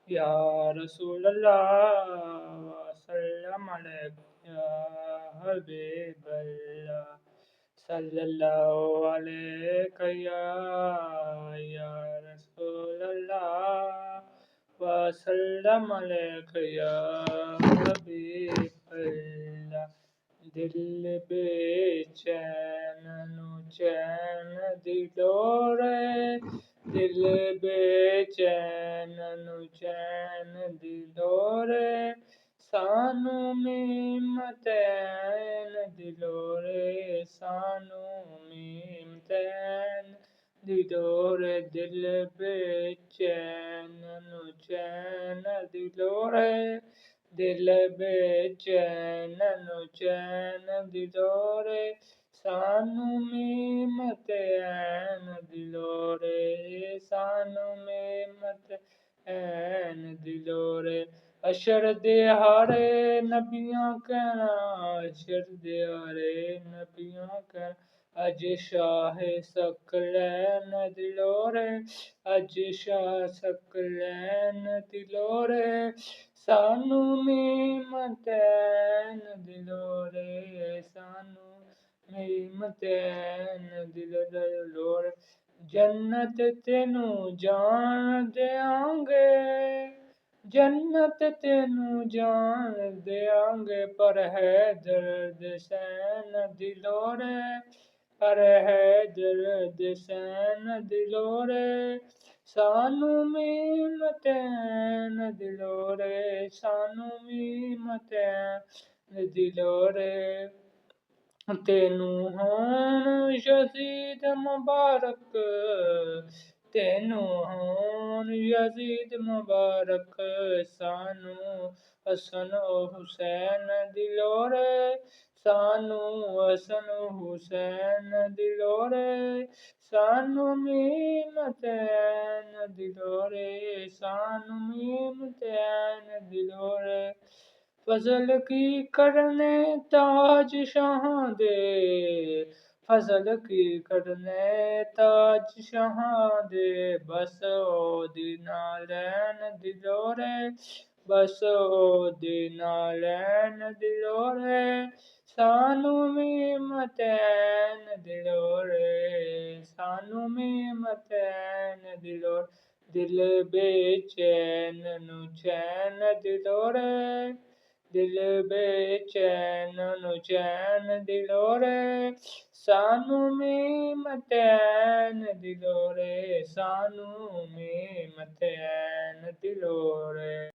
या रसूल अल्लाह वसल्लम अलैका या हबीब अल्लाह सल्लल्लाहु अलैका या रसूल अल्लाह वसल्लम अलैका या हबीब अल्लाह दिल बेचैन नु चैन दिलोरे दिल बेचैन नु चैन दिलोरे सानू मीमतैन दिलोरे सानू मीमतैन दिलोरे दिल बेचैन नु चैन दिलोरे दिल बेचैन नु चैन दिलोरे सानू मीमत ऐन दिलोरे सानू मीमत ऐन दिलोरे अशर दिहाड़े नबियां कहना अशर दिहाड़े नबियां कहना अज शाह सकलैन दिलोरे अज शाह सकलैन दिलोरे सानू मीमतैन दिलोरे सानू मीमतैन दिलोरे जन्नत तेनू जान देआंगे जन्नत तेनू जान देआंगे पर है दर्द सहन दिलोरे पर है दर्द सहन दिलोरे सानू मीमतैन दिलोरे सानू मीमतैन दिलोरे तेनू होन यजीद मुबारक तेनू होन यजीद मुबारक सानू हसन हुसैन दिलोरे सानू हसन हुसैन दिलोरे सानू मीमतैन दिलोरे सानू मीमतैन दिलोरे फजल की करने ताज शाह दे फजल की करने ताज शाह दे बस ओदी नालैन दिलोरे बस ओदी नालैन दिलोरे सानू मीमतैन दिलोरे सानू मीमतैन दिलोरे दिल बेचैन नु चैन दिलोरे दिल बेचैन नु चैन दिलोरे सानू मीमतैन दिलोरे सानू मीमतैन दिलोरे